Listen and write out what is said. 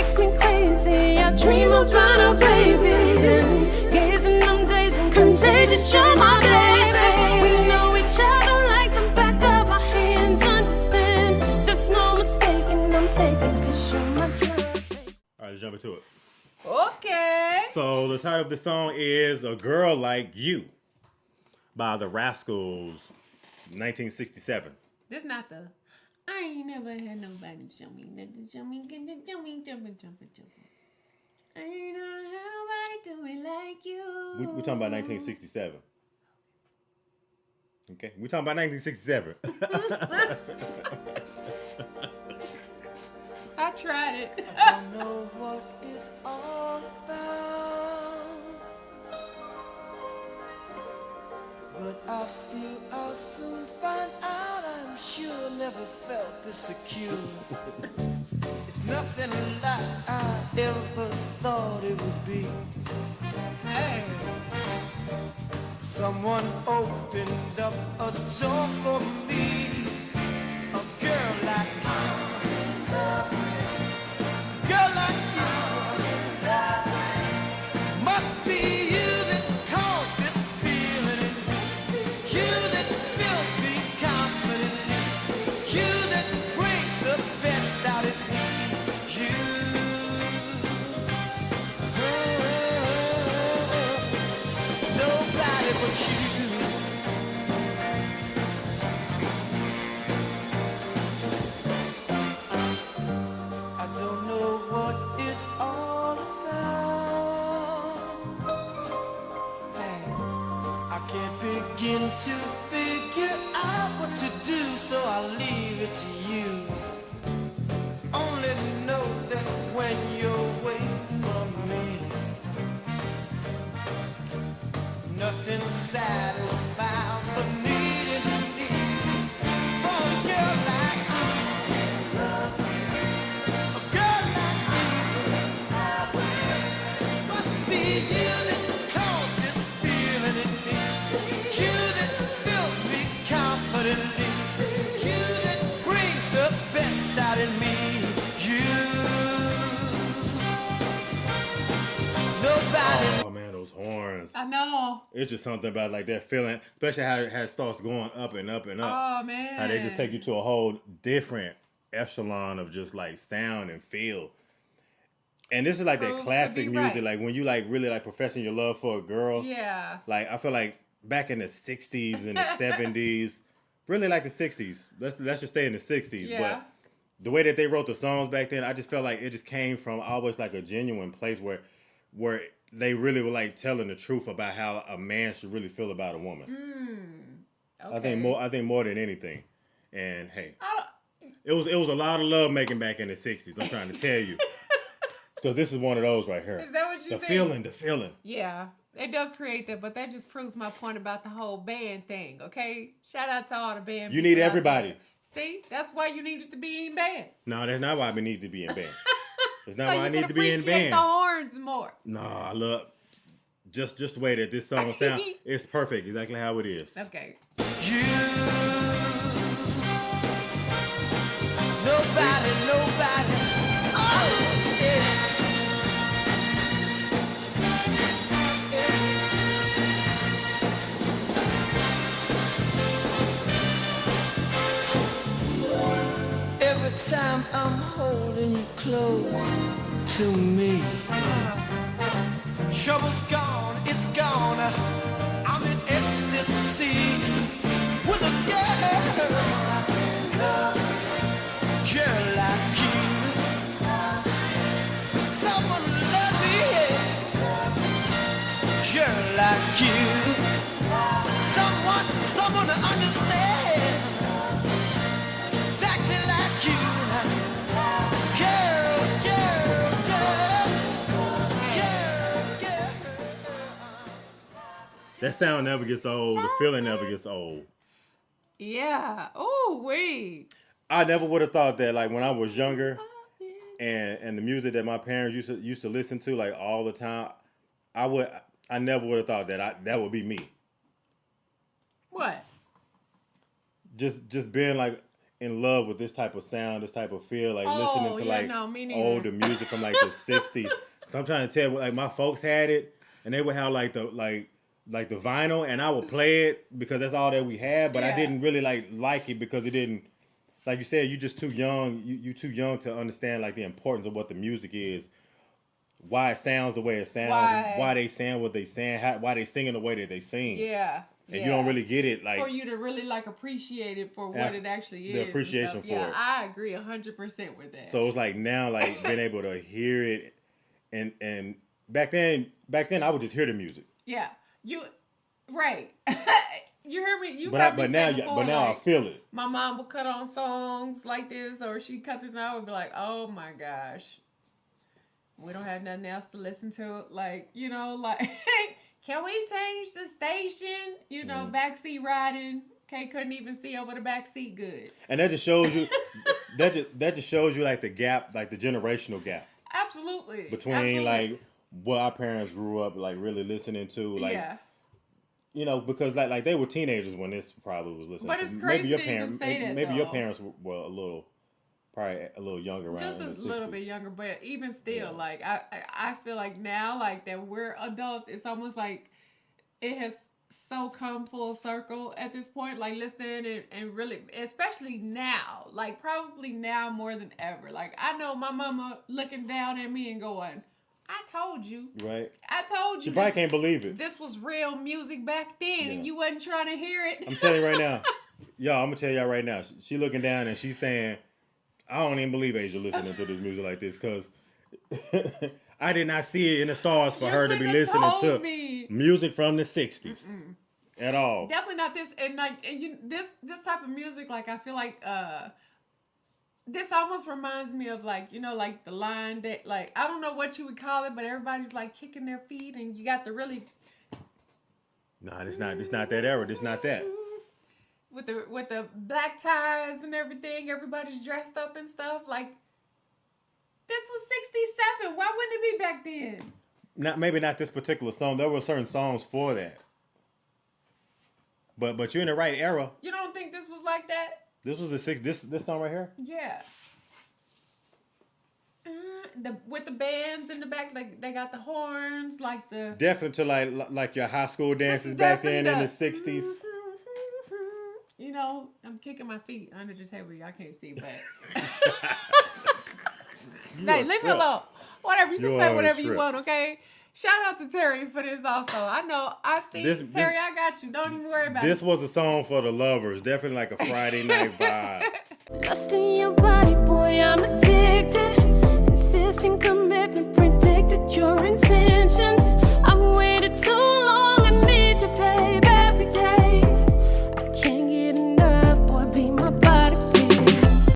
makes me crazy. I dream about our babies. Gazing them days and contagious, you're my baby. We know each other like the back of our hands. Understand, there's no mistaking. I'm taking, 'cause you're my drug. All right, let's jump into it. Okay. So the title of the song is "A Girl Like You" by the Rascals, 1967. This not the. I ain't never had nobody show me nothing. Show me, get the jumping. I ain't never had nobody do me like you. We're talking about 1967. Okay, we're talking about 1967. I tried it. I don't know what it's all about, but I feel I'll soon find out. I'm sure never felt this secure. It's nothing like I ever thought it would be. Hey. Someone opened up a door for me. A girl like you. Girl like you. Must be you that caused this feeling in me. You that fills me confidently. You that brings the best out of me. You. Nobody but you. I don't know what it's all about. Hey. I can't begin to figure out what to do, so I'll leave it to you. Only know that when you're away from me, nothing satisfies the need in me for a girl like you. A girl like you. Must be you that caused this feeling in me. You that fills me confidently. You that brings the best out in me. You. Nobody. Oh man, those horns. I know. It's just something about like that feeling, especially how it starts going up and up and up. Oh man. How they just take you to a whole different echelon of just like sound and feel. And this is like Proves that to classic be music, right. like when you like really like professing your love for a girl. Yeah. Like I feel like back in the 60s and the 70s, really like the 60s. Let's just stay in the 60s. Yeah. But the way that they wrote the songs back then, I just felt like it just came from always like a genuine place where they really were like telling the truth about how a man should really feel about a woman. Okay. I think more than anything. And hey, it was a lot of love making back in the 60s. I'm trying to tell you. Because this is one of those right here. Is that what you the think? The feeling. Yeah, it does create that, but that just proves my point about the whole band thing, okay? Shout out to all the band You people need out everybody. there. See, that's why you needed to be in band. No, that's not why I need to be in band. It's not So why I you need can to be in appreciate band. the horns more. No, I love just the way that this song sounds. It's perfect, exactly how it is. Okay. You. Nobody. Oh, yeah. Every time I'm holding you close to me, trouble's gone, it's gone. I'm in ecstasy with a girl like you. Someone love me, girl like you. Someone to understand, exactly like you. Girl. That sound never gets old. The feeling never gets old. Yeah. Oh, wait. I never would have thought that, like when I was younger, and the music that my parents used to listen to like all the time, I never would have thought that would be me. What? Just being like, in love with this type of sound, this type of feel, like listening to like older music from like the 60s. So I'm trying to tell, like my folks had it, and they would have like the vinyl, and I would play it because that's all that we had. But I didn't really like it because it didn't, like you said, you just too young. You too young to understand like the importance of what the music is, why it sounds the way it sounds, why they sound what they sound, why they singing the way that they sing. Yeah. And you don't really get it, like, for you to really like appreciate it for what it actually is. The appreciation for it. Yeah, I agree 100% with that. So it's like now, like being able to hear it, and back then I would just hear the music. Yeah, you right. You hear me? You but now like, I feel it. My mom would cut on songs like this, or she cut this, and I would be like, oh my gosh, we don't have nothing else to listen to. Like, you know, like. Can we change the station? You know, backseat riding. Kay couldn't even see over the back seat good. And that just shows you, that just shows you like the gap, like the generational gap. Absolutely. Between like what our parents grew up like really listening to, like, you know, because like they were teenagers when this probably was listening. But to. it's crazy to even say that. Maybe your parents were probably a little younger, around just a little bit younger, but even still, like I feel like now, like that we're adults, it's almost like it has so come full circle at this point, like listening and really, especially now, like probably now more than ever. Like I know my mama looking down at me and going, I told you. Right. I told you. She probably can't believe it. This was real music back then, and you wasn't trying to hear it. I'm telling you right now. Y'all, I'm going to tell y'all right now. She looking down and she's saying, I don't even believe Asia listening to this music like this, because I did not see it in the stars for her to be listening to music from the 60s at all. Definitely not this. And like this type of music, like I feel like this almost reminds me of like, you know, like the line that, like, I don't know what you would call it, but everybody's like kicking their feet and you got the really. Nah, it's not that era. It's not that. With the black ties and everything, everybody's dressed up and stuff. Like, this was 67. Why wouldn't it be back then? Maybe not this particular song. There were certain songs for that. But you're in the right era. You don't think this was like that? This was this song right here? Yeah. With the bands in the back, like they got the horns, like the definitely to like your high school dances back then in the 60s. You know, I'm kicking my feet under the table. Y'all can't see, but hey, leave me alone. Whatever, you can say whatever you want, okay? Shout out to Terry for this also. I see Terry, I got you. Don't even worry about it. This was a song for the lovers. Definitely like a Friday night vibe. Lust in your body, boy, I'm addicted.